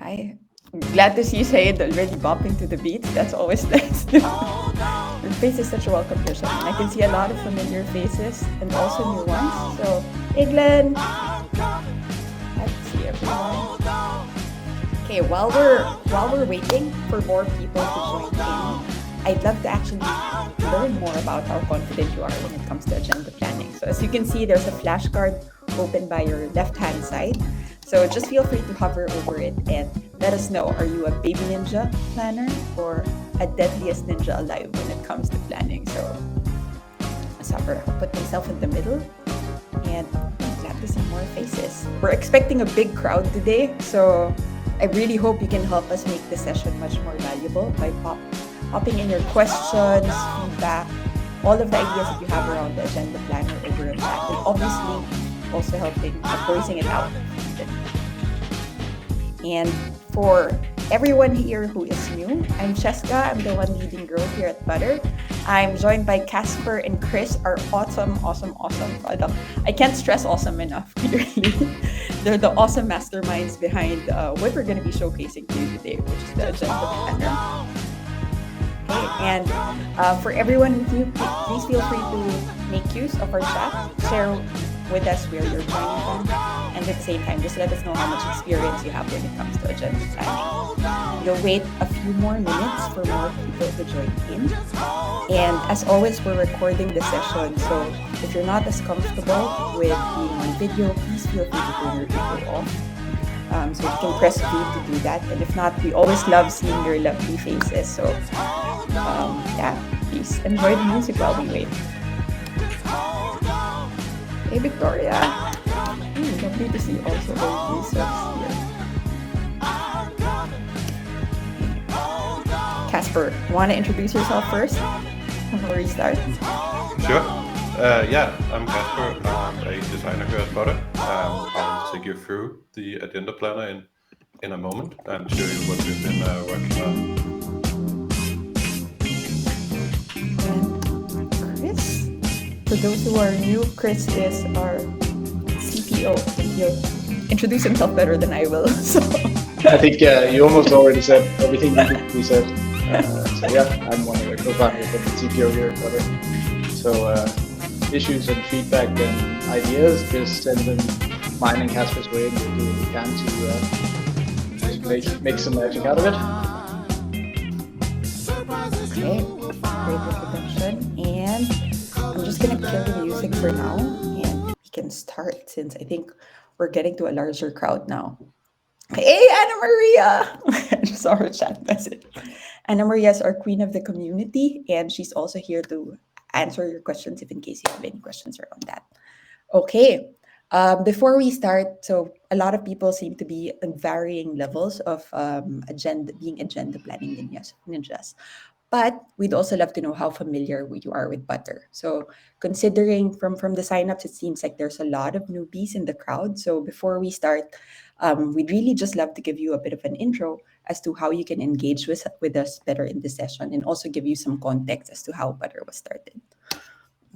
I'm glad to see you say it already bopping to the beat. That's always nice. Your face is such a welcome addition. I can see a lot of familiar faces and also new ones. So, hey Glenn, glad to see everyone. Okay, while we're waiting for more people to join in, I'd love to actually learn more about how confident you are when it comes to agenda planning. So as you can see, there's a flashcard open by your left-hand side. So just feel free to hover over it and let us know, are you a baby ninja planner or a deadliest ninja alive when it comes to planning? So I'll put myself in the middle and I'm glad to see more faces. We're expecting a big crowd today, so I really hope you can help us make the session much more valuable by popping in your questions, feedback, all of the ideas that you have around the agenda planner over a chat, and obviously also helping voicing it out. And for everyone here who is new, I'm Cheska. I'm the one leading growth here at Butter. I'm joined by Casper and Chris, our awesome product. I can't stress awesome enough, clearly. They're the awesome masterminds behind what we're going to be showcasing to you today, which is the agenda planner. Okay, and for everyone new, please feel free to make use of our chat, share with us where you're joining from, and at the same time, just let us know how much experience you have when it comes to agenda planning. We'll wait a few more minutes for more people to join in. And as always, we're recording the session, so if you're not as comfortable with being on video, please feel free to turn your video off. So you can press V to do that. And if not, we always love seeing your lovely faces. So yeah, please enjoy the music while we wait. Hey, Victoria. Lovely to see also the users here. Casper, want to introduce yourself first before we start? Sure. Yeah, I'm Casper. I'm a designer here at Butter. I'll take you through the agenda planner in a moment and show you what we've been working on. And Chris, for those who are new, Chris is our CPO. He'll introduce himself better than I will. So I think you almost already said everything needed to be said. So yeah, I'm one of the co-founders of the CPO here at Butter. So issues and feedback and ideas, just send them mine and Casper's way, and we'll do what we can to make some magic out of it. okay, great introduction. And I'm just gonna kill the music for now, and we can start since I think we're getting to a larger crowd now. Hey, Anna Maria! I just saw her chat message. Anna Maria is our queen of the community, and she's also here to answer your questions if in case you have any questions around that. Okay. Before we start, so a lot of people seem to be in varying levels of being agenda planning ninjas. But we'd also love to know how familiar you are with Butter. So considering from the signups, it seems like there's a lot of newbies in the crowd. So before we start, we'd really just love to give you a bit of an intro as to how you can engage with us better in this session and also give you some context as to how Butter was started.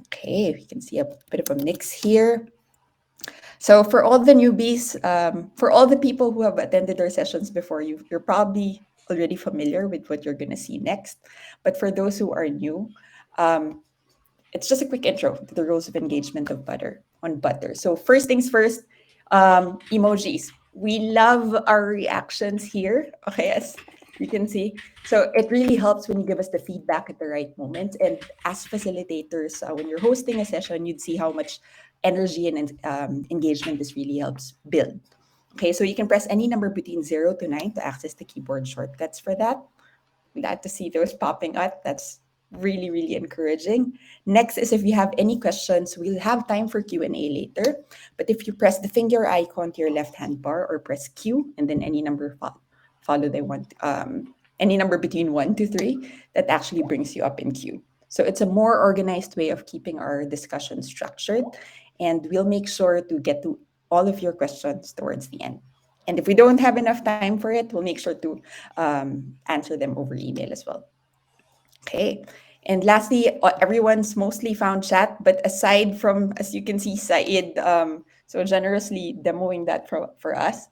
Okay, we can see a bit of a mix here. So for all the newbies, for all the people who have attended our sessions before, you're probably already familiar with what you're going to see next. But for those who are new, um, it's just a quick intro to the rules of engagement of Butter. So first things first, emojis. We love our reactions here. Okay, as you can see. So it really helps when you give us the feedback at the right moment. And as facilitators, when you're hosting a session, you'd see how much energy and engagement this really helps build. Okay, so you can press any number between 0 to 9 to access the keyboard shortcuts for that. Glad to see those popping up. That's really encouraging. Next is if you have any questions, we'll have time for Q&A later. But if you press the finger icon to your left-hand bar or press Q and then any number follow they want, any number between 1 to 3, that actually brings you up in queue. So it's a more organized way of keeping our discussion structured, and we'll make sure to get to all of your questions towards the end. And if we don't have enough time for it, we'll make sure to answer them over email as well. Okay. And lastly, everyone's mostly found chat, but aside from, as you can see, Said so generously demoing that for us,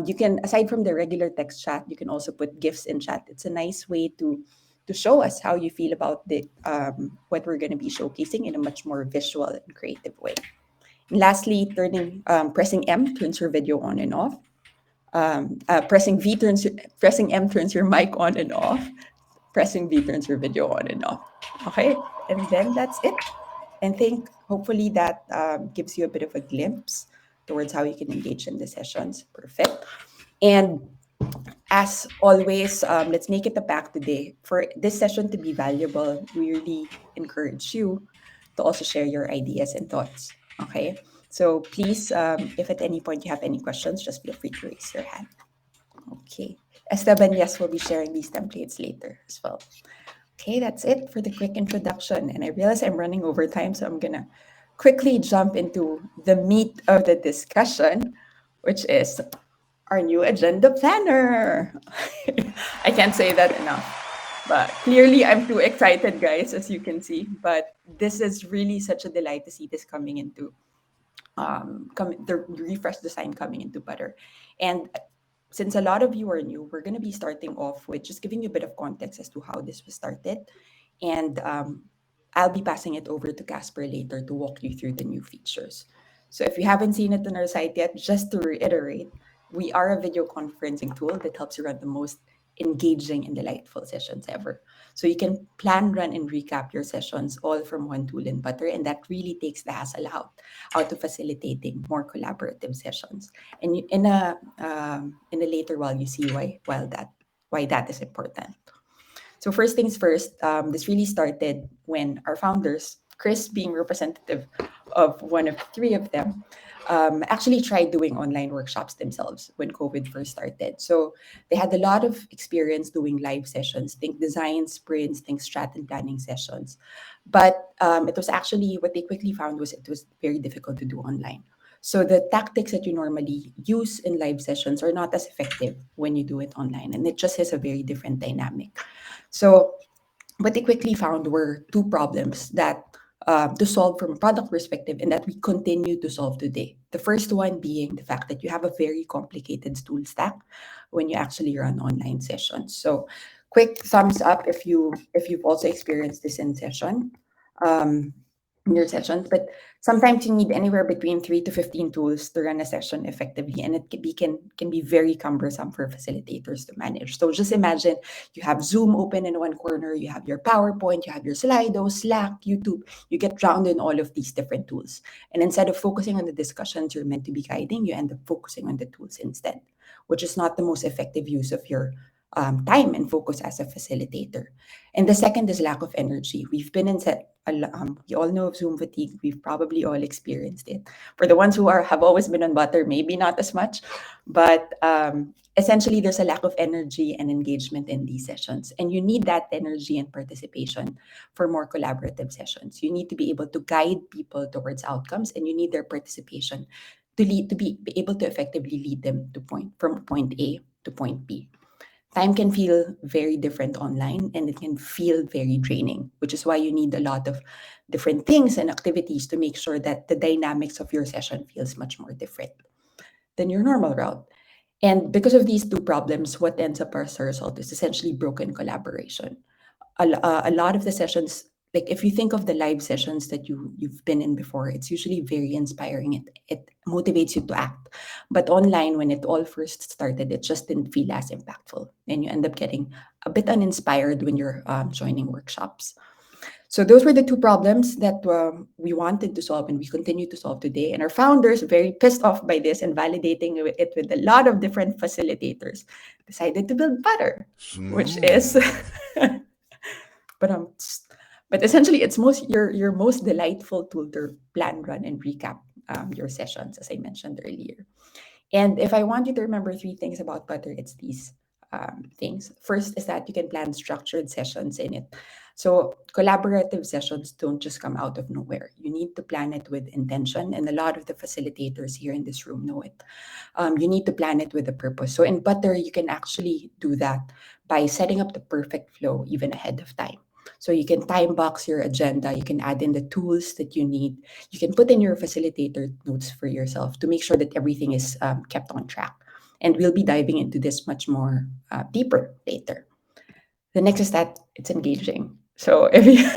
you can, aside from the regular text chat, you can also put GIFs in chat. It's a nice way to show us how you feel about the what we're going to be showcasing in a much more visual and creative way. And lastly, pressing M turns your video on and off. Pressing M turns your mic on and off. Pressing V turns your video on and off. Okay, and then that's it. And think hopefully that gives you a bit of a glimpse towards how you can engage in the sessions. Perfect. And as always, let's make it a pact today. For this session to be valuable, we really encourage you to also share your ideas and thoughts. Okay. So please, if at any point you have any questions, just feel free to raise your hand. Okay. Esteban, yes, we'll be sharing these templates later as well. Okay, that's it for the quick introduction. And I realize I'm running over time, so I'm going to quickly jump into the meat of the discussion, which is our new agenda planner. I can't say that enough. But clearly, I'm too excited, guys, as you can see. But this is really such a delight to see this coming into the refresh design coming into Butter. And since a lot of you are new, we're going to be starting off with just giving you a bit of context as to how this was started. And I'll be passing it over to Casper later to walk you through the new features. So if you haven't seen it on our site yet, just to reiterate, we are a video conferencing tool that helps you run the most engaging and delightful sessions ever. So you can plan, run, and recap your sessions all from one tool in Butter, and that really takes the hassle out of facilitating more collaborative sessions. And in a later while, you see why that is important. So first things first, this really started when our founders, Chris being representative of one of three of them, actually tried doing online workshops themselves when COVID first started. So they had a lot of experience doing live sessions, think design sprints, think strat and planning sessions. But it was actually, what they quickly found was it was very difficult to do online. So the tactics that you normally use in live sessions are not as effective when you do it online, and it just has a very different dynamic. So what they quickly found were two problems that to solve from a product perspective and that we continue to solve today. The first one being the fact that you have a very complicated tool stack when you actually run online sessions. So quick thumbs up if you've also experienced this um, in your sessions. But sometimes you need anywhere between 3 to 15 tools to run a session effectively, and it can be very cumbersome for facilitators to manage. So just imagine you have Zoom open in one corner, you have your PowerPoint, you have your Slido, Slack, YouTube. You get drowned in all of these different tools. And instead of focusing on the discussions you're meant to be guiding, you end up focusing on the tools instead, which is not the most effective use of your time and focus as a facilitator. And the second is lack of energy. We've been in we all know of Zoom fatigue. We've probably all experienced it. For the ones who have always been on Butter, maybe not as much, but essentially there's a lack of energy and engagement in these sessions, and you need that energy and participation for more collaborative sessions. You need to be able to guide people towards outcomes, and you need their participation to be able to effectively lead them from point A to point B. Time can feel very different online, and it can feel very draining, which is why you need a lot of different things and activities to make sure that the dynamics of your session feels much more different than your normal route. And because of these two problems, what ends up as a result is essentially broken collaboration. A lot of the sessions, like if you think of the live sessions that you've been in before, it's usually very inspiring. It motivates you to act. But online, when it all first started, it just didn't feel as impactful, and you end up getting a bit uninspired when you're joining workshops. So those were the two problems that we wanted to solve and we continue to solve today. And our founders, very pissed off by this and validating it with a lot of different facilitators, decided to build Butter, which is but but essentially it's your most delightful tool to plan, run, and recap your sessions, as I mentioned earlier. And if I want you to remember three things about Butter, it's these things. First is that you can plan structured sessions in it. So collaborative sessions don't just come out of nowhere. You need to plan it with intention, and a lot of the facilitators here in this room know it. You need to plan it with a purpose. So in Butter, you can actually do that by setting up the perfect flow even ahead of time. So you can time box your agenda, you can add in the tools that you need, you can put in your facilitator notes for yourself to make sure that everything is kept on track. And we'll be diving into this much more deeper later. The next is that it's engaging. So if you,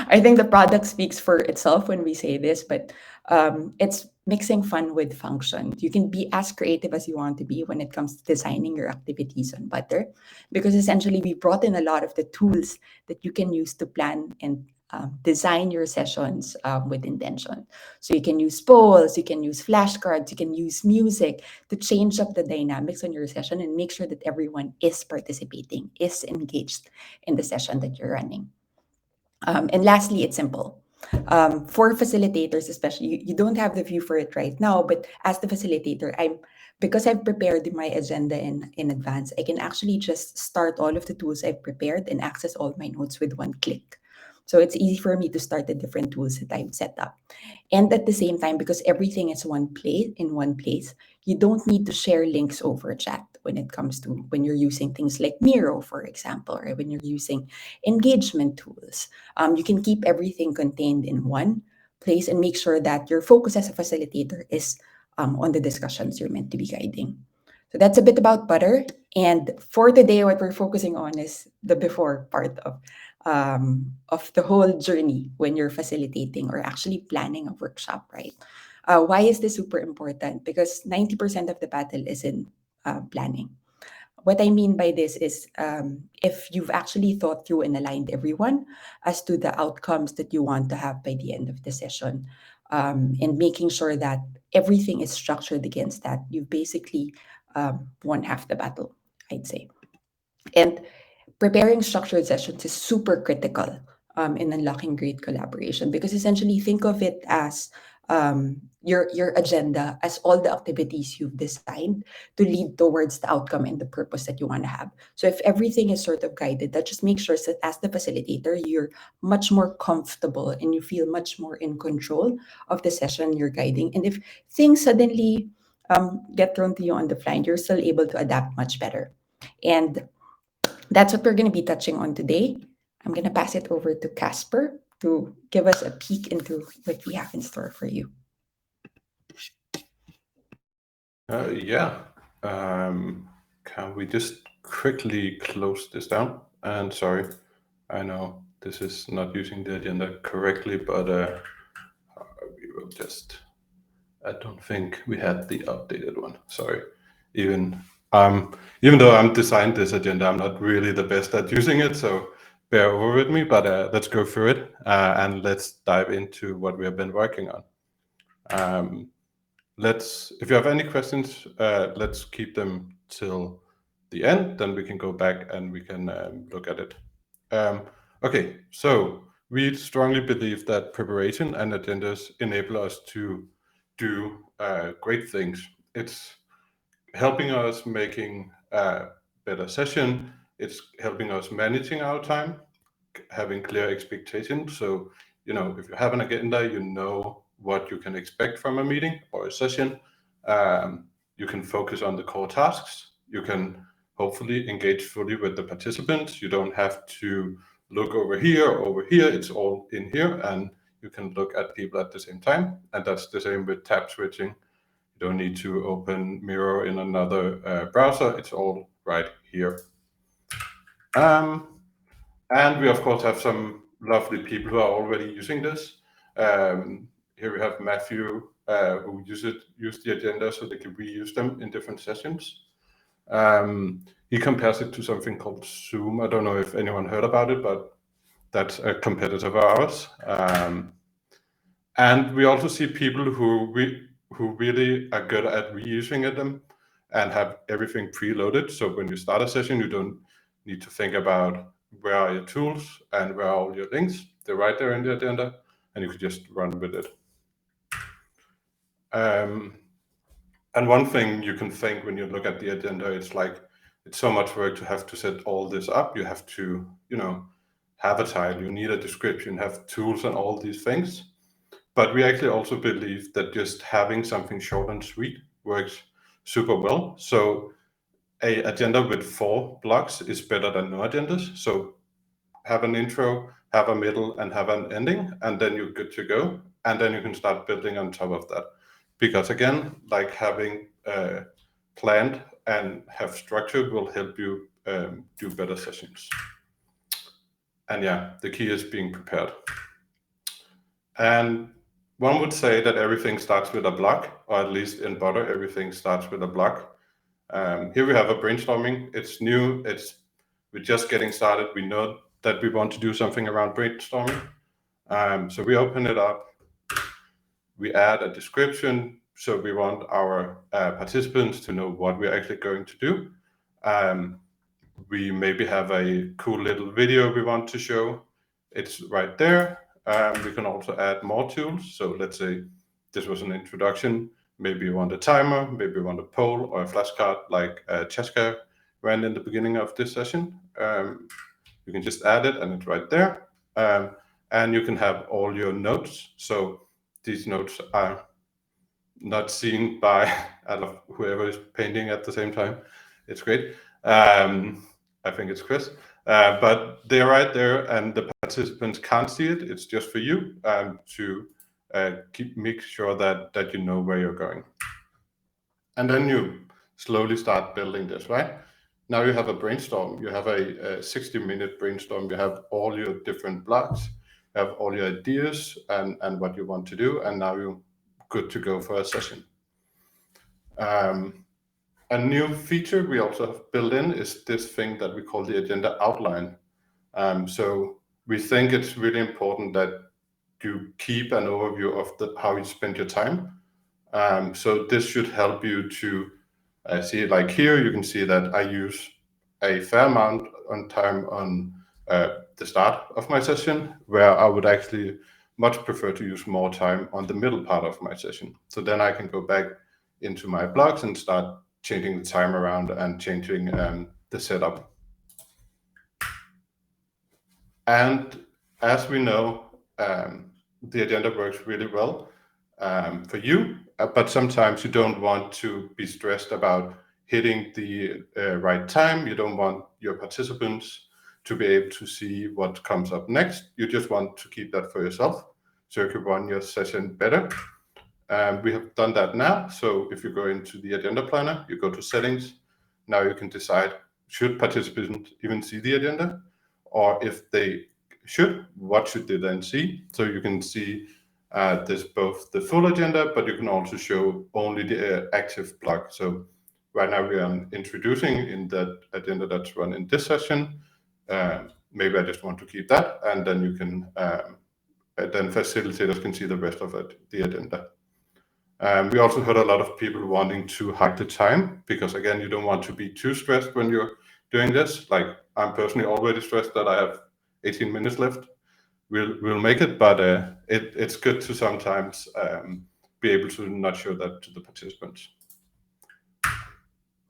I think the product speaks for itself when we say this, but it's mixing fun with function. You can be as creative as you want to be when it comes to designing your activities on Butter, because essentially we brought in a lot of the tools that you can use to plan and design your sessions with intention. So you can use polls, you can use flashcards, you can use music to change up the dynamics on your session and make sure that everyone is participating, is engaged in the session that you're running. And lastly, it's simple. For facilitators, especially, you don't have the view for it right now, but as the facilitator, because I've prepared my agenda in advance, I can actually just start all of the tools I've prepared and access all my notes with one click. So it's easy for me to start the different tools that I've set up. And at the same time, because everything is one place, you don't need to share links over chat when it comes to when you're using things like Miro, for example, or when you're using engagement tools. You can keep everything contained in one place and make sure that your focus as a facilitator is on the discussions you're meant to be guiding. So that's a bit about Butter. And for today, what we're focusing on is the before part of the whole journey when you're facilitating or actually planning a workshop, right? Why is this super important? Because 90% of the battle is in planning. What I mean by this is if you've actually thought through and aligned everyone as to the outcomes that you want to have by the end of the session, and making sure that everything is structured against that, you've basically won half the battle, I'd say. And preparing structured sessions is super critical in unlocking great collaboration, because essentially think of it as your agenda as all the activities you've designed to lead towards the outcome and the purpose that you want to have. So if everything is sort of guided, that just makes sure that as the facilitator, you're much more comfortable and you feel much more in control of the session you're guiding. And if things suddenly get thrown to you on the fly, you're still able to adapt much better. And that's what we're going to be touching on today. I'm going to pass it over to Casper to give us a peek into what we have in store for you. Yeah. Can we just quickly close this down? And sorry, I know this is not using the agenda correctly, but we will just. I don't think we had the updated one. Sorry. Even even though I'm designed this agenda, I'm not really the best at using it, so bear over with me. But let's go through it and let's dive into what we have been working on. If you have any questions, let's keep them till the end. Then we can go back and we can look at it. Okay, so we strongly believe that preparation and agendas enable us to do great things. It's helping us making a better session. It's helping us managing our time, having clear expectations. So, if you have an agenda, you know what you can expect from a meeting or a session. You can focus on the core tasks. You can hopefully engage fully with the participants. You don't have to look over here or over here. It's all in here, and you can look at people at the same time. And that's the same with tab switching. You don't need to open Miro in another browser. It's all right here. And we, of course, have some lovely people who are already using this. Here we have Matthew, who use the agenda so they can reuse them in different sessions. He compares it to something called Zoom. I don't know if anyone heard about it, but that's a competitor of ours. And we also see people who really are good at reusing them and have everything preloaded. So when you start a session, you don't need to think about where are your tools and where are all your links. They're right there in the agenda, and you can just run with it. And one thing you can think when you look at the agenda, it's so much work to have to set all this up. You have to, have a title, you need a description, have tools and all these things. But we actually also believe that just having something short and sweet works super well. So a agenda with 4 blocks is better than no agendas. So have an intro, have a middle, and have an ending, and then you're good to go. And then you can start building on top of that. Because again, like having planned and have structure will help you do better sessions. And yeah, the key is being prepared. And one would say that everything starts with a block, or at least in Butter, everything starts with a block. Here we have a brainstorming. It's new. We're just getting started. We know that we want to do something around brainstorming. So we open it up. We add a description. So we want our participants to know what we're actually going to do. We maybe have a cool little video we want to show. It's right there. We can also add more tools. So let's say this was an introduction. Maybe you want a timer, maybe you want a poll or a flashcard like Cheska ran in the beginning of this session. You can just add it and it's right there. And you can have all your notes. So these notes are not seen by whoever is painting at the same time. It's great. I think it's Chris. But they're right there and the participants can't see it. It's just for you to make sure that you know where you're going. And then you slowly start building this, right? Now you have a brainstorm. You have a 60-minute brainstorm. You have all your different blocks, you have all your ideas and what you want to do. And now you're good to go for a session. A new feature we also have built in is this thing that we call the agenda outline. So we think it's really important that you keep an overview of how you spend your time. So this should help you to see, like here, you can see that I use a fair amount of time on the start of my session, where I would actually much prefer to use more time on the middle part of my session. So then I can go back into my blocks and start changing the time around and changing the setup. And as we know, the agenda works really well for you, but sometimes you don't want to be stressed about hitting the right time. You don't want your participants to be able to see what comes up next. You just want to keep that for yourself so you can run your session better. We have done that now. So if you go into the agenda planner, you go to settings. Now you can decide, should participants even see the agenda? Or if they should, what should they then see? So you can see this both the full agenda, but you can also show only the active block. So right now we are introducing in that agenda that's run in this session. Maybe I just want to keep that, and then you can then facilitators can see the rest of it, the agenda. We also heard a lot of people wanting to hide the time, because again, you don't want to be too stressed when you're doing this. Like I'm personally already stressed that I have 18 minutes left. We'll make it, but it's good to sometimes be able to not show that to the participants.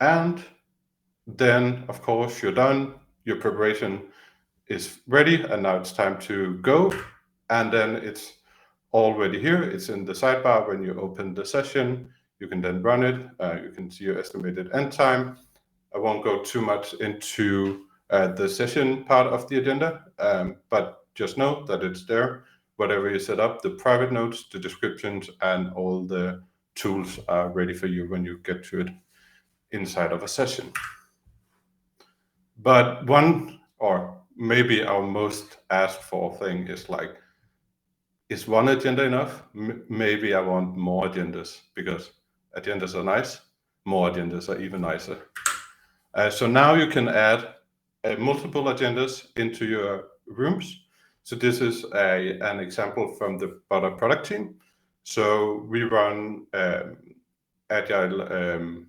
And then, of course, you're done. Your preparation is ready, and now it's time to go. And then it's already here. It's in the sidebar. When you open the session, you can then run it. You can see your estimated end time. I won't go too much into the session part of the agenda, but just know that it's there. Whatever you set up, the private notes, the descriptions, and all the tools are ready for you when you get to it inside of a session. But one, or maybe our most asked for thing is like, is one agenda enough? Maybe I want more agendas, because agendas are nice. More agendas are even nicer. So now you can add multiple agendas into your rooms. So this is an example from the Butter product team. So we run agile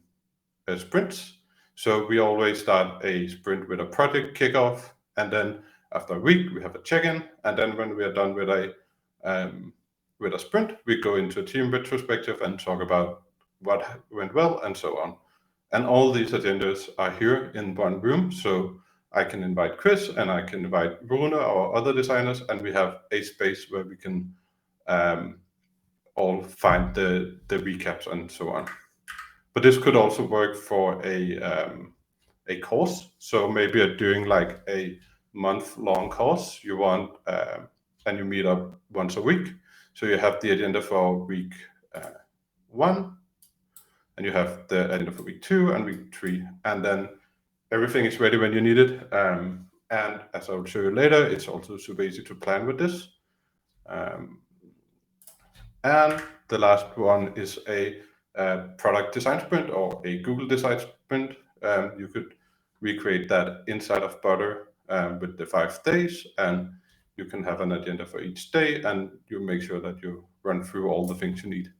sprints. So we always start a sprint with a project kickoff, and then after a week we have a check-in, and then when we are done with a sprint, we go into a team retrospective and talk about what went well and so on. And all these agendas are here in one room. So I can invite Chris and I can invite Rune or other designers, and we have a space where we can all find the recaps and so on. But this could also work for a course. So maybe you're doing like a month-long course, you want, and you meet up once a week. So you have the agenda for week 1, and you have the agenda for week 2 and week 3, and then everything is ready when you need it. And as I will show you later, it's also super easy to plan with this. And the last one is a product design sprint or a Google design sprint. You could recreate that inside of Butter with the 5 days, and you can have an agenda for each day, and you make sure that you run through all the things you need.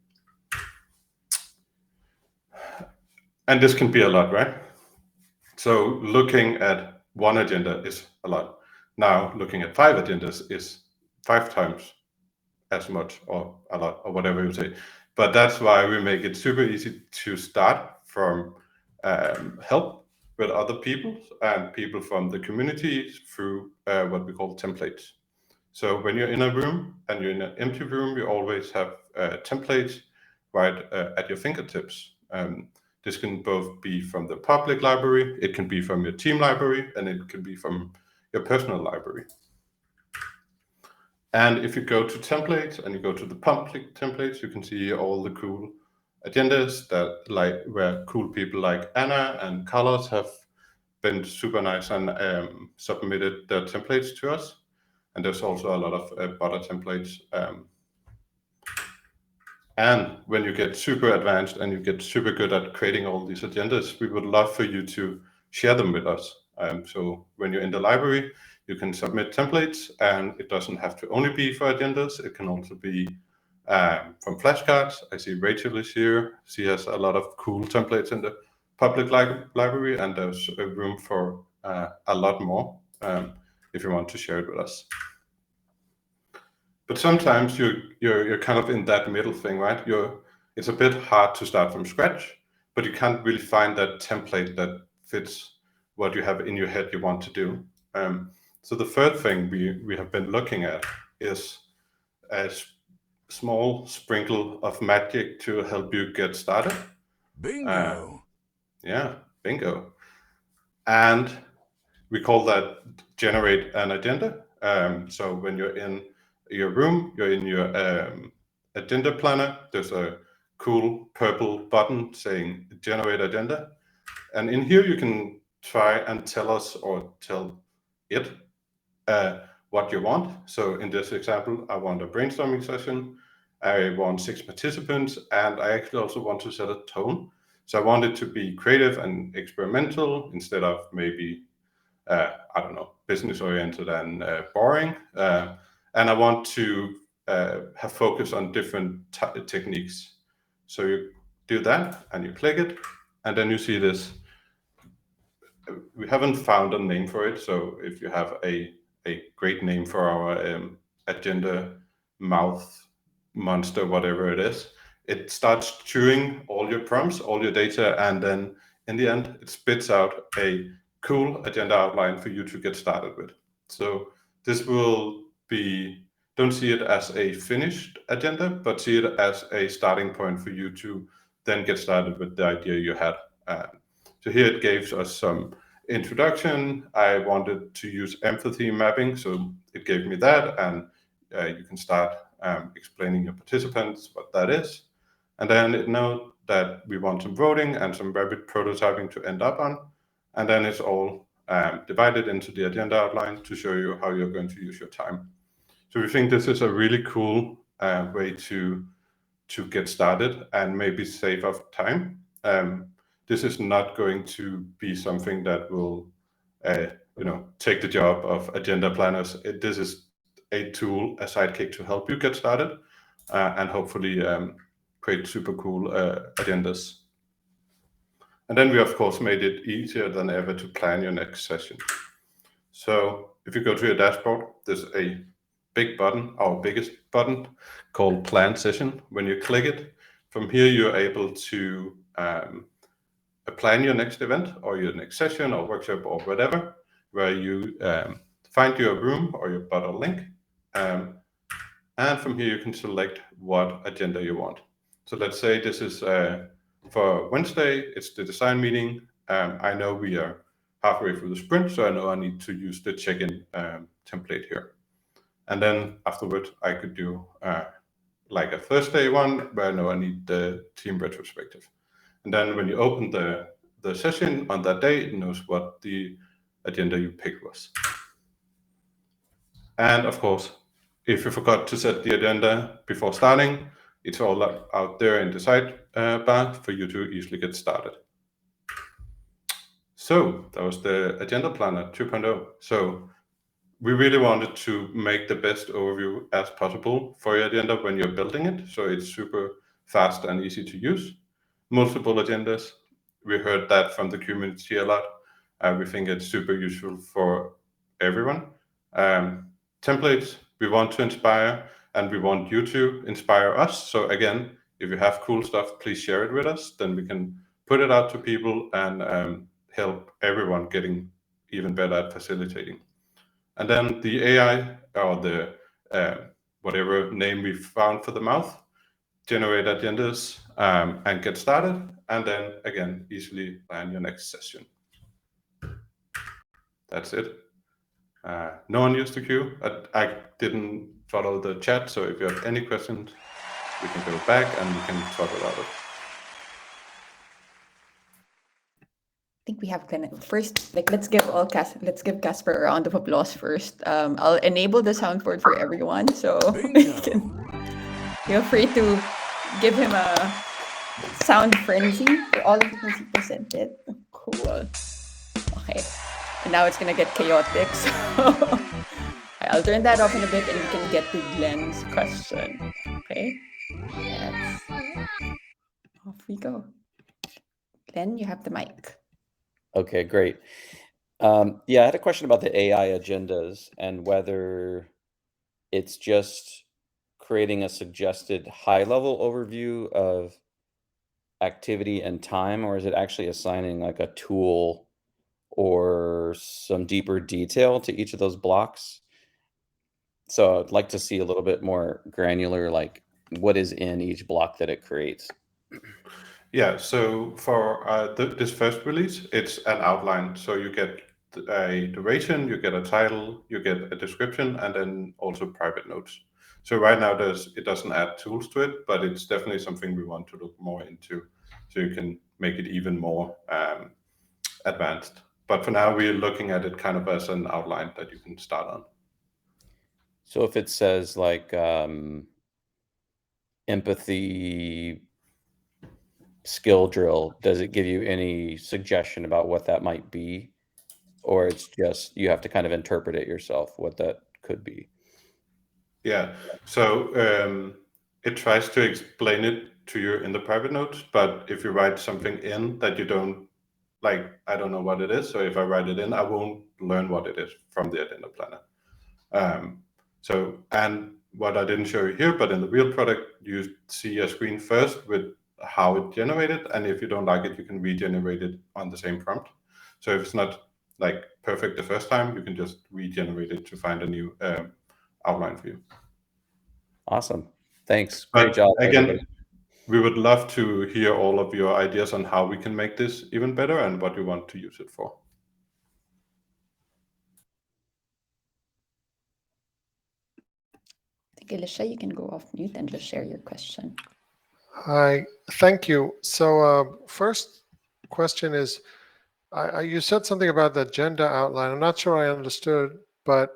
And this can be a lot, right? So looking at one agenda is a lot. Now looking at 5 agendas is 5 times as much, or a lot, or whatever you say. But that's why we make it super easy to start from help with other people and people from the community through what we call templates. So when you're in a room and you're in an empty room, you always have templates right at your fingertips. This can both be from the public library, it can be from your team library, and it can be from your personal library. And if you go to templates and you go to the public templates, you can see all the cool agendas that where cool people like Anna and Carlos have been super nice and submitted their templates to us. And there's also a lot of Butter templates. And when you get super advanced and you get super good at creating all these agendas, we would love for you to share them with us. So when you're in the library, you can submit templates, and it doesn't have to only be for agendas. It can also be from flashcards. I see Rachel is here. She has a lot of cool templates in the public library, and there's a room for a lot more if you want to share it with us. But sometimes you're kind of in that middle thing, right? It's a bit hard to start from scratch, but you can't really find that template that fits what you have in your head you want to do. So the third thing we have been looking at is a small sprinkle of magic to help you get started. Bingo! Yeah, bingo. And we call that generate an agenda. So when you're in your room, you're in your agenda planner, there's a cool purple button saying generate agenda. And in here you can try and tell us or tell it what you want. So in this example, I want a brainstorming session, I want 6 participants, and I actually also want to set a tone. So I want it to be creative and experimental instead of maybe, I don't know, business oriented and boring. And I want to have focus on different techniques. So you do that and you click it, and then you see this. We haven't found a name for it, so if you have a great name for our agenda mouth monster, whatever it is, it starts chewing all your prompts, all your data, and then in the end, it spits out a cool agenda outline for you to get started with. So this will be, don't see it as a finished agenda, but see it as a starting point for you to then get started with the idea you had. So here it gives us some introduction. I wanted to use empathy mapping, so it gave me that, and you can start explaining your participants what that is. And then it knows that we want some voting and some rapid prototyping to end up on. And then it's all divided into the agenda outline to show you how you're going to use your time. So we think this is a really cool way to get started and maybe save up time. This is not going to be something that will take the job of agenda planners. This is a tool, a sidekick to help you get started and hopefully create super cool agendas. And then we, of course, made it easier than ever to plan your next session. So if you go to your dashboard, there's a big button, our biggest button, called Plan Session. When you click it, from here you're able to plan your next event or your next session or workshop or whatever, where you find your room or your Butter link. And from here you can select what agenda you want. So let's say this is for Wednesday, it's the design meeting. I know we are halfway through the sprint, so I know I need to use the check-in template here. And then afterward, I could do like a first day one where I know I need the team retrospective. And then when you open the session on that day, it knows what the agenda you picked was. And of course, if you forgot to set the agenda before starting, it's all out there in the sidebar for you to easily get started. So that was the Agenda Planner 2.0. So we really wanted to make the best overview as possible for your agenda when you're building it, so it's super fast and easy to use. Multiple agendas. We heard that from the community a lot. We think it's super useful for everyone. Templates, we want to inspire, and we want you to inspire us. So again, if you have cool stuff, please share it with us. Then we can put it out to people and help everyone getting even better at facilitating. And then the AI, or the whatever name we found for the mouth, generate agendas and get started, and then again easily plan your next session. That's it. No one used the queue. I didn't follow the chat, so if you have any questions, we can go back and we can talk about it. I think we have kind of first, like, let's give Casper a round of applause first. I'll enable the soundboard for everyone, so you can feel free to give him a sound frenzy for all of the things he presented. Cool. Okay, and now it's gonna get chaotic. So I'll turn that off in a bit, and we can get to Glenn's question. Okay, off we go. Glenn, you have the mic. Okay, great. Yeah, I had a question about the AI agendas and whether it's just creating a suggested high-level overview of activity and time, or is it actually assigning like a tool or some deeper detail to each of those blocks? So I'd like to see a little bit more granular, like what is in each block that it creates. Yeah, so for this first release, it's an outline. So you get a duration, you get a title, you get a description, and then also private notes. So right now it doesn't add tools to it, but it's definitely something we want to look more into, so you can make it even more advanced. But for now, we're looking at it kind of as an outline that you can start on. So if it says like empathy skill drill, does it give you any suggestion about what that might be? Or it's just you have to kind of interpret it yourself, what that could be? Yeah, so it tries to explain it to you in the private notes, but if you write something in that you don't like, I don't know what it is, so if I write it in, I won't learn what it is from the agenda planner. And what I didn't show you here, but in the real product, you see a screen first with how it generated, and if you don't like it, you can regenerate it on the same prompt. So if it's not like perfect the first time, you can just regenerate it to find a new outline for you. Awesome. Thanks. Great job. Again, everybody. we would love to hear all of your ideas on how we can make this even better and what you want to use it for. I think, Alicia, you can go off mute and just share your question. Hi, thank you. So first question is, you said something about the agenda outline. I'm not sure I understood, but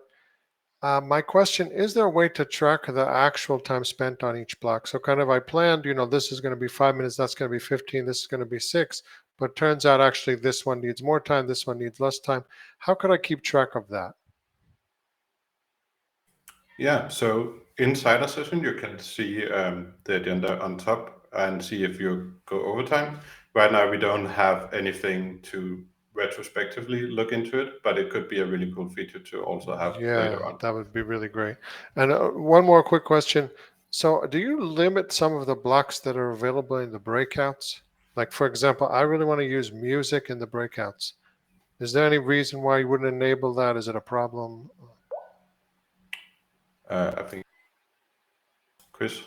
my question, is there a way to track the actual time spent on each block? So kind of I planned, this is going to be 5 minutes, that's going to be 15, this is going to be 6, but turns out actually this one needs more time, this one needs less time. How could I keep track of that? Yeah, so inside a session, you can see the agenda on top and see if you go over time. Right now, we don't have anything to retrospectively look into it, but it could be a really cool feature to also have later on. That would be really great. And one more quick question. So do you limit some of the blocks that are available in the breakouts? Like, for example, I really want to use music in the breakouts. Is there any reason why you wouldn't enable that? Is it a problem? I think, Chris?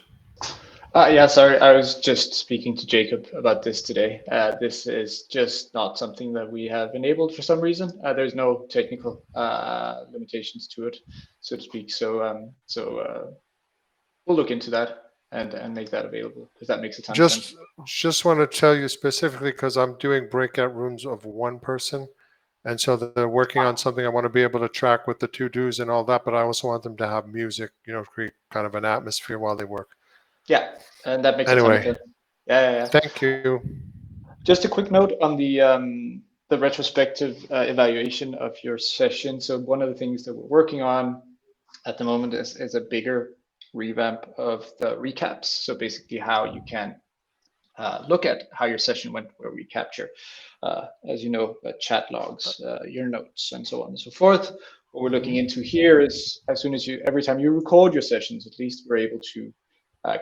Yeah, sorry, I was just speaking to Jacob about this today. This is just not something that we have enabled for some reason. There's no technical limitations to it, so to speak. So we'll look into that and make that available, because that makes a ton of sense. Just want to tell you specifically because I'm doing breakout rooms of one person, and so they're working on something. I want to be able to track with the to-dos and all that, but I also want them to have music, create kind of an atmosphere while they work. Yeah, and that makes a ton of Anyway, sense. Yeah. thank you. Just a quick note on the retrospective evaluation of your session. So one of the things that we're working on at the moment is a bigger revamp of the recaps. So basically how you can look at how your session went, where we capture, as you know, chat logs, your notes, and so on and so forth. What we're looking into here is every time you record your sessions, at least we're able to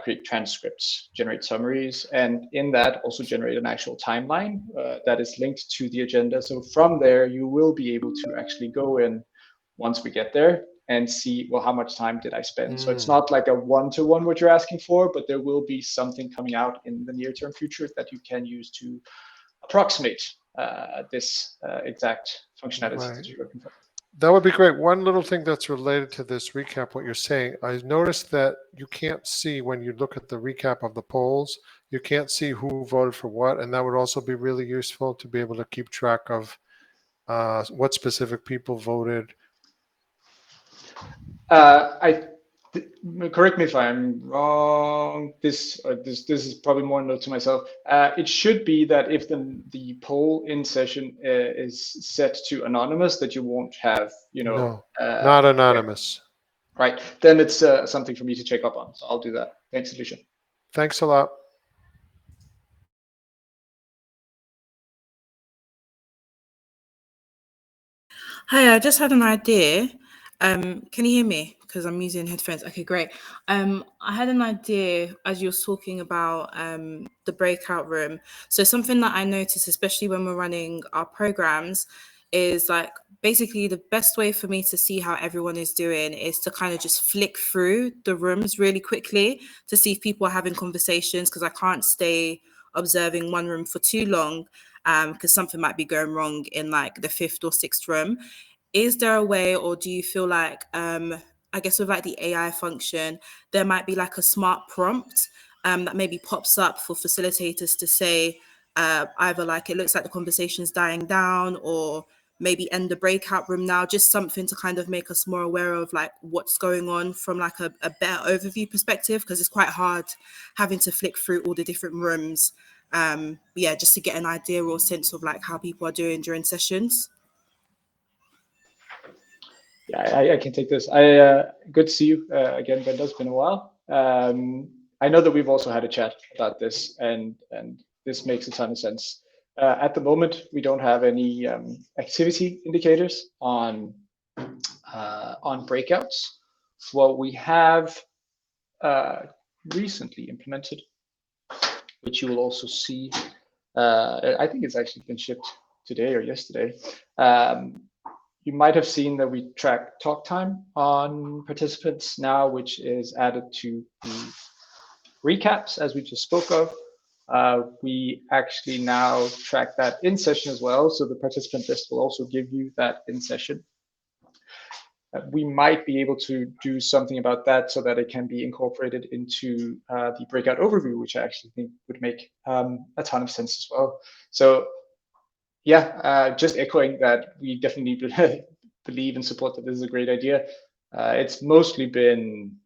create transcripts, generate summaries, and in that also generate an actual timeline that is linked to the agenda. So from there, you will be able to actually go in once we get there and see, well, how much time did I spend? So it's not like a one-to-one what you're asking for, but there will be something coming out in the near-term future that you can use to approximate this exact functionality that you're looking for. That would be great. One little thing that's related to this recap, what you're saying, I noticed that you can't see when you look at the recap of the polls, you can't see who voted for what, and that would also be really useful to be able to keep track of what specific people voted. Correct me if I'm wrong. This is probably more note to myself. It should be that if the poll in session is set to anonymous, that you won't have, No, not anonymous. Right, then it's something for me to check up on. So I'll do that. Thanks, Alicia. Thanks a lot. Hi, I just had an idea. Can you hear me? Because I'm using headphones. Okay, great. I had an idea as you were talking about the breakout room. So something that I noticed, especially when we're running our programs, is like basically the best way for me to see how everyone is doing is to kind of just flick through the rooms really quickly to see if people are having conversations, because I can't stay observing one room for too long because something might be going wrong in like the fifth or sixth room. Is there a way, or do you feel like, I guess with like the AI function, there might be like a smart prompt that maybe pops up for facilitators to say either like it looks like the conversation's dying down, or maybe end the breakout room now, just something to kind of make us more aware of like what's going on from like a better overview perspective, because it's quite hard having to flick through all the different rooms. Just to get an idea or sense of like how people are doing during sessions. Yeah, I can take this. Good to see you again, Brenda. It's been a while. I know that we've also had a chat about this, and this makes a ton of sense. At the moment, we don't have any activity indicators on breakouts. What we have recently implemented, which you will also see, I think it's actually been shipped today or yesterday. You might have seen that we track talk time on participants now, which is added to the recaps, as we just spoke of. We actually now track that in session as well. So the participant list will also give you that in session. We might be able to do something about that so that it can be incorporated into the breakout overview, which I actually think would make a ton of sense as well. So yeah, just echoing that we definitely believe and support that this is a great idea. It's mostly been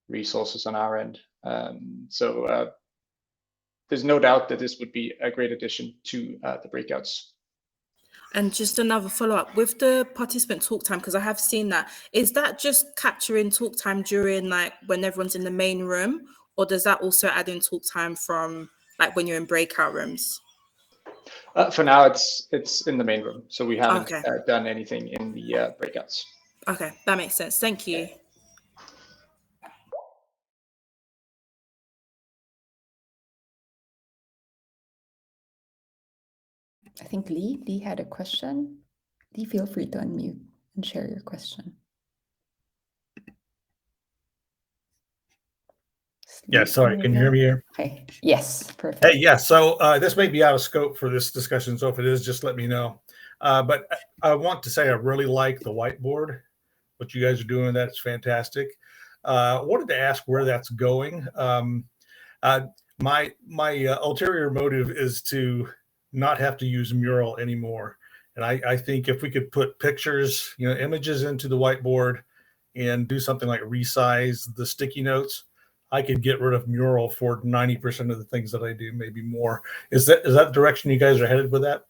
resources on our end. So there's no doubt that this would be a great addition to the breakouts. And just another follow-up with the participant talk time, because I have seen that. Is that just capturing talk time during like when everyone's in the main room, or does that also add in talk time from like when you're in breakout rooms? For now, it's in the main room, so we haven't Okay. done anything in the breakouts. Okay, that makes sense. Thank you. I think Lee had a question. Lee, feel free to unmute and share your question. Yeah, sorry. Can you hear me here? Okay. Yes, perfect. Hey, yeah. So this may be out of scope for this discussion. So if it is, just let me know. But I want to say I really like the whiteboard. What you guys are doing, that's fantastic. Wanted to ask where that's going. My ulterior motive is to not have to use Mural anymore. And I think if we could put pictures, images into the whiteboard and do something like resize the sticky notes, I could get rid of Mural for 90% of the things that I do, maybe more. Is that the direction you guys are headed with that?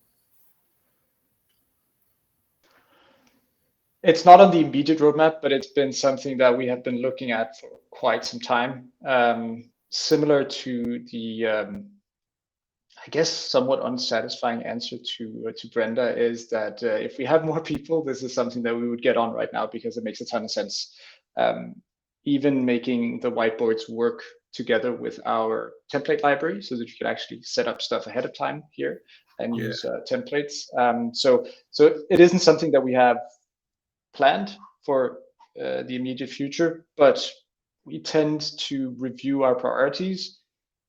It's not on the immediate roadmap, but it's been something that we have been looking at for quite some time. Similar to the, I guess, somewhat unsatisfying answer to Brenda is that if we have more people, this is something that we would get on right now because it makes a ton of sense. Even making the whiteboards work together with our template library so that you can actually set up stuff ahead of time here and use templates. So it isn't something that we have planned for the immediate future, but we tend to review our priorities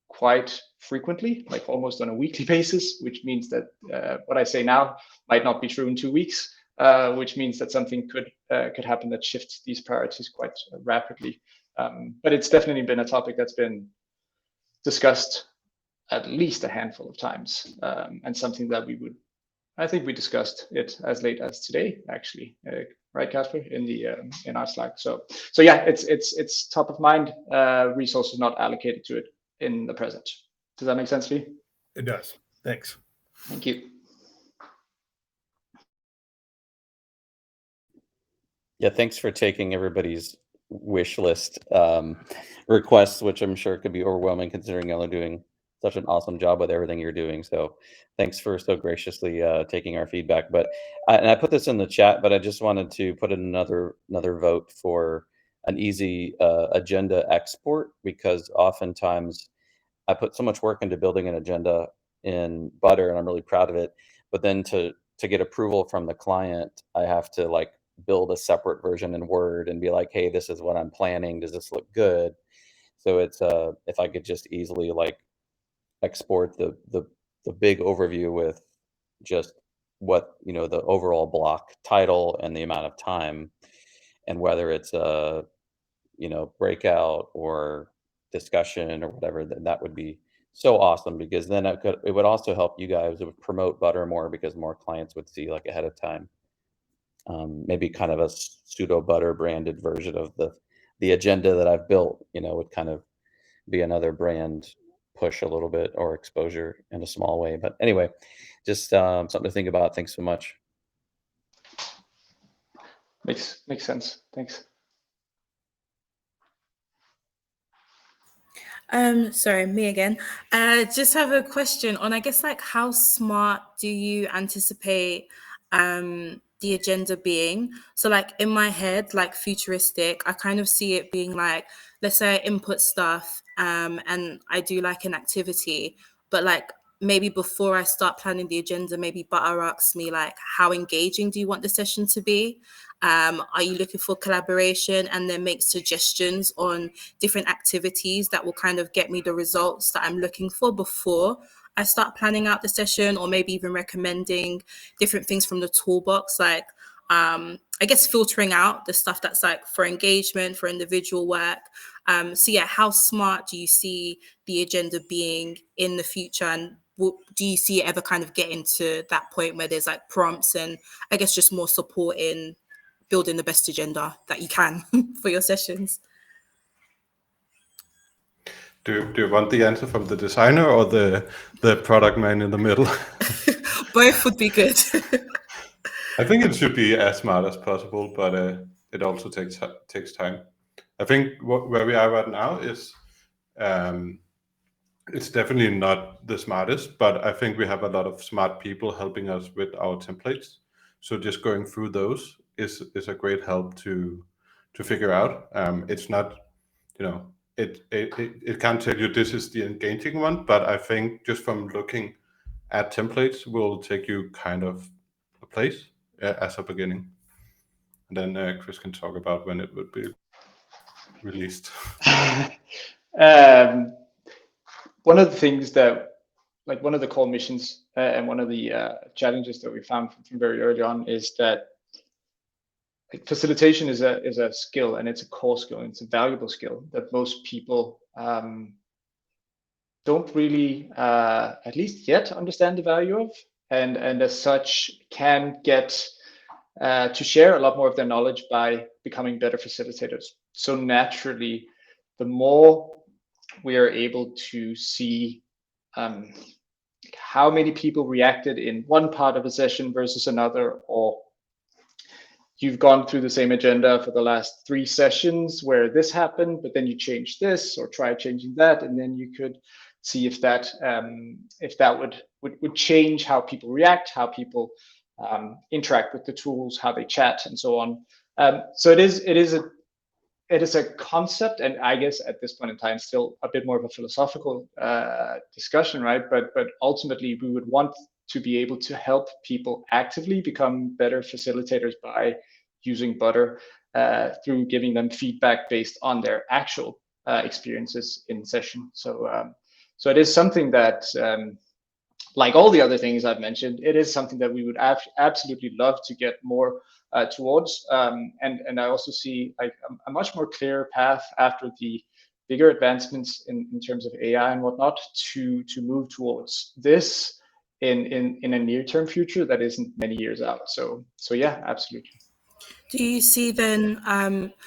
quite frequently, like almost on a weekly basis, which means that what I say now might not be true in 2 weeks, which means that something could happen that shifts these priorities quite rapidly. But it's definitely been a topic that's been discussed at least a handful of times, and something that I think we discussed it as late as today, actually, right, Casper, in our Slack. So yeah, it's top of mind. Resources not allocated to it in the present. Does that make sense to you? It does. Thanks. Thank you. Yeah, thanks for taking everybody's wish list requests, which I'm sure could be overwhelming considering y'all are doing such an awesome job with everything you're doing. So thanks for so graciously taking our feedback. But and I put this in the chat, but I just wanted to put in another vote for an easy agenda export, because oftentimes I put so much work into building an agenda in Butter, and I'm really proud of it. But then to get approval from the client, I have to like build a separate version in Word and be like, hey, this is what I'm planning. Does this look good? So it's if I could just easily like export the big overview with just what the overall block title and the amount of time, and whether it's a breakout or discussion or whatever, then that would be so awesome, because then it would also help you guys. It would promote Butter more because more clients would see like ahead of time. Maybe kind of a pseudo Butter branded version of the agenda that I've built, would kind of be another brand push a little bit, or exposure in a small way. But anyway, just something to think about. Thanks so much. Makes sense. Thanks. Sorry, me again. Just have a question on, I guess, like, how smart do you anticipate the agenda being? So like in my head, like futuristic, I kind of see it being like, let's say I input stuff and I do like an activity, but like maybe before I start planning the agenda, maybe Butter asks me like, how engaging do you want the session to be? Are you looking for collaboration? And then make suggestions on different activities that will kind of get me the results that I'm looking for before I start planning out the session, or maybe even recommending different things from the toolbox, like I guess filtering out the stuff that's like for engagement, for individual work. So yeah, how smart do you see the agenda being in the future? And do you see it ever kind of getting to that point where there's like prompts and I guess just more support in building the best agenda that you can for your sessions? Do you want the answer from the designer or the product man in the middle? Both would be good. I think it should be as smart as possible, but it also takes time. I think where we are right now is it's definitely not the smartest, but I think we have a lot of smart people helping us with our templates. So just going through those is a great help to figure out. It's not, it can't tell you this is the engaging one, but I think just from looking at templates will take you kind of a place as a beginning. And then Chris can talk about when it would be released. Um, one of the things that, like one of the core missions and one of the challenges that we found from very early on is that like facilitation is a skill, and it's a core skill, and it's a valuable skill that most people don't really, at least yet, understand the value of, and as such can get to share a lot more of their knowledge by becoming better facilitators. So naturally, the more we are able to see how many people reacted in one part of a session versus another, or you've gone through the same agenda for the last 3 sessions where this happened, but then you change this or try changing that, and then you could see if that would change how people react, how people interact with the tools, how they chat, and so on. So it is a concept, and I guess at this point in time, still a bit more of a philosophical discussion, right? But ultimately, we would want to be able to help people actively become better facilitators by using Butter through giving them feedback based on their actual experiences in session. So it is something that, like all the other things I've mentioned, it is something that we would absolutely love to get more towards. And I also see like a much more clear path after the bigger advancements in terms of AI and whatnot to move towards this in a near-term future that isn't many years out. So yeah, absolutely. Do you see then,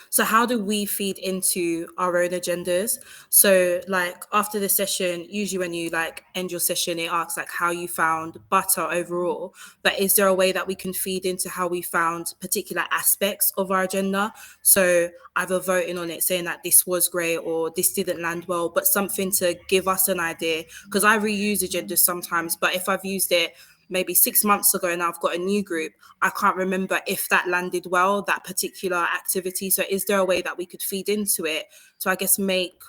so how do we feed into our own agendas? So like after the session, usually when you like end your session, it asks like how you found Butter overall, but is there a way that we can feed into how we found particular aspects of our agenda? So either voting on it, saying that this was great or this didn't land well, but something to give us an idea. Because I reuse agendas sometimes, but if I've used it maybe 6 months ago and I've got a new group, I can't remember if that landed well, that particular activity. So is there a way that we could feed into it to, I guess, make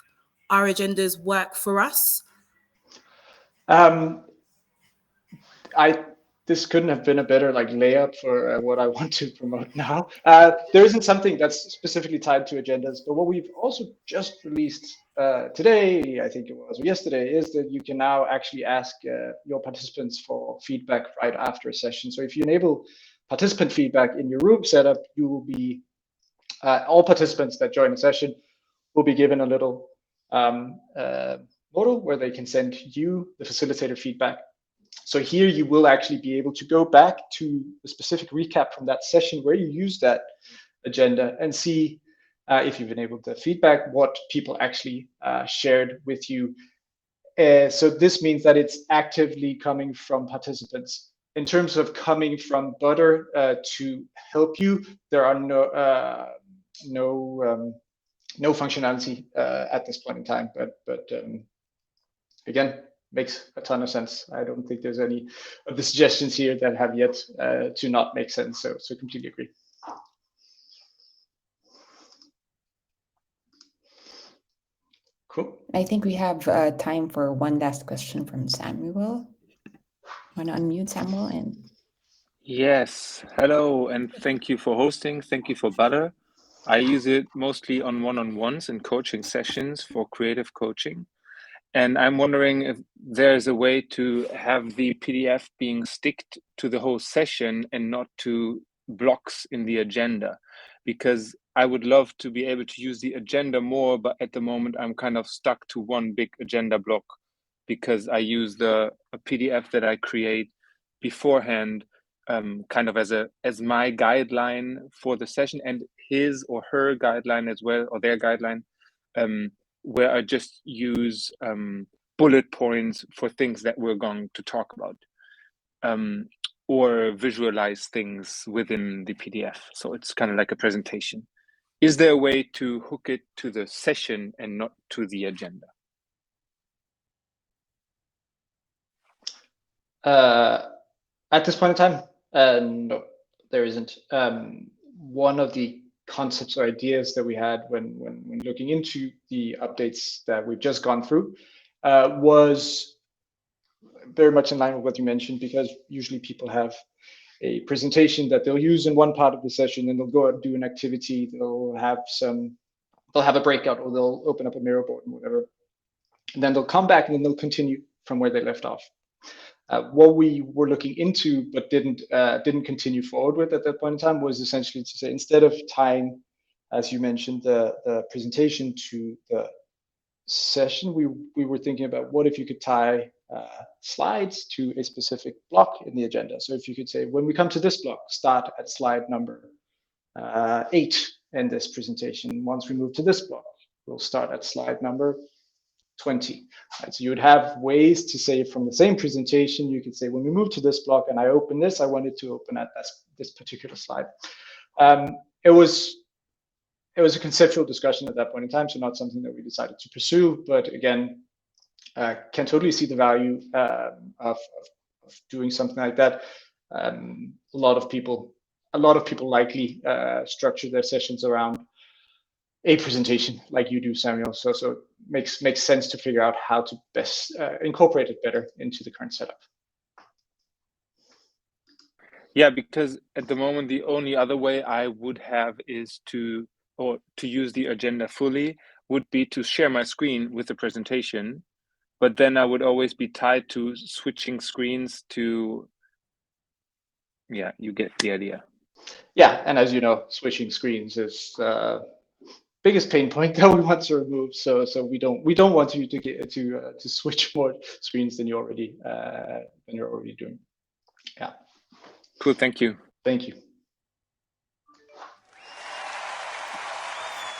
our agendas work for us? This couldn't have been a better like layup for what I want to promote now. There isn't something that's specifically tied to agendas, but what we've also just released today, I think it was, or yesterday, is that you can now actually ask your participants for feedback right after a session. So if you enable participant feedback in your room setup, you will be, all participants that join a session will be given a little modal where they can send you, the facilitator, feedback. So here you will actually be able to go back to the specific recap from that session where you use that agenda and see if you've enabled the feedback, what people actually shared with you. So this means that it's actively coming from participants. In terms of coming from Butter to help you, there are no functionality at this point in time, but again, makes a ton of sense. I don't think there's any of the suggestions here that have yet to not make sense. So completely agree. Cool. I think we have time for one last question from Samuel. Want to unmute Samuel? And Yes, hello, and thank you for hosting. Thank you for Butter. I use it mostly on one-on-ones and coaching sessions for creative coaching. And I'm wondering if there's a way to have the PDF being sticked to the whole session and not to blocks in the agenda, because I would love to be able to use the agenda more, but at the moment I'm kind of stuck to one big agenda block because I use a PDF that I create beforehand, kind of as my guideline for the session, and his or her guideline as well, or their guideline, where I just use bullet points for things that we're going to talk about, or visualize things within the PDF. So it's kind of like a presentation. Is there a way to hook it to the session and not to the agenda? At this point in time, no, there isn't. One of the concepts or ideas that we had when looking into the updates that we've just gone through was very much in line with what you mentioned, because usually people have a presentation that they'll use in one part of the session, and they'll go out and do an activity. They'll have some they'll have a breakout, or they'll open up a mirror board and whatever. And then they'll come back and then they'll continue from where they left off. What we were looking into but didn't continue forward with at that point in time was essentially to say, instead of tying, as you mentioned, the presentation to the session, we were thinking about what if you could tie slides to a specific block in the agenda. So if you could say, when we come to this block, start at slide number 8 in this presentation. Once we move to this block, we'll start at slide number 20. Right? So you would have ways to say from the same presentation, you could say, when we move to this block and I open this, I want it to open at this particular slide. It was a conceptual discussion at that point in time, so not something that we decided to pursue. But again, can totally see the value of doing something like that. A lot of people likely structure their sessions around a presentation like you do, Samuel. So it makes sense to figure out how to best incorporate it better into the current setup. Yeah, because at the moment, the only other way I would have is to use the agenda fully would be to share my screen with the presentation, but then I would always be tied to switching screens to, yeah, you get the idea. Yeah, and as you know, switching screens is biggest pain point that we want to remove. So we don't want you to get to switch more screens than you're already doing. Yeah. Cool. Thank you. Thank you.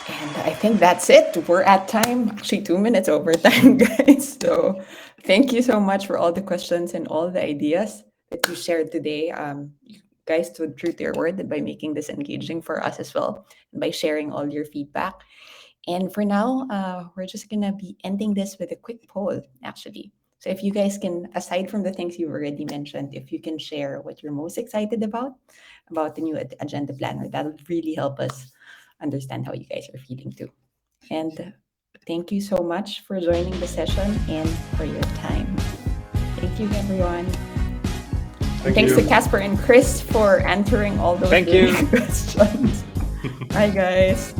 And I think that's it. We're at time, actually 2 minutes over time, guys. So thank you so much for all the questions and all the ideas that you shared today. You guys stood true to your word by making this engaging for us as well, and by sharing all your feedback. And for now, we're just going to be ending this with a quick poll, actually. So if you guys can, aside from the things you've already mentioned, if you can share what you're most excited about the new agenda planner, that would really help us understand how you guys are feeling too. And thank you so much for joining the session and for your time. Thank you, everyone. Thanks to Casper and Chris for answering all those questions. Bye, guys.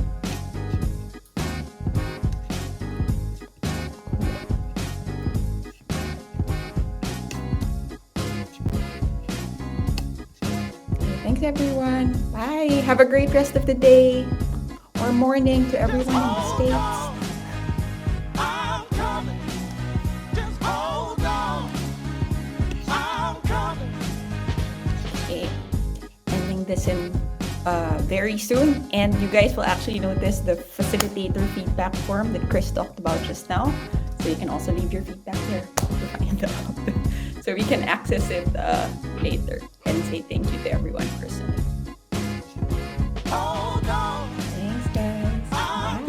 Thanks, everyone. Bye. Have a great rest of the day or morning to everyone in the States. Okay. Ending this in very soon. And you guys will actually notice the facilitator feedback form that Chris talked about just now. So you can also leave your feedback there to find out. So we can access it later and say thank you to everyone personally. Thanks, guys. Bye.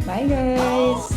Bye, guys.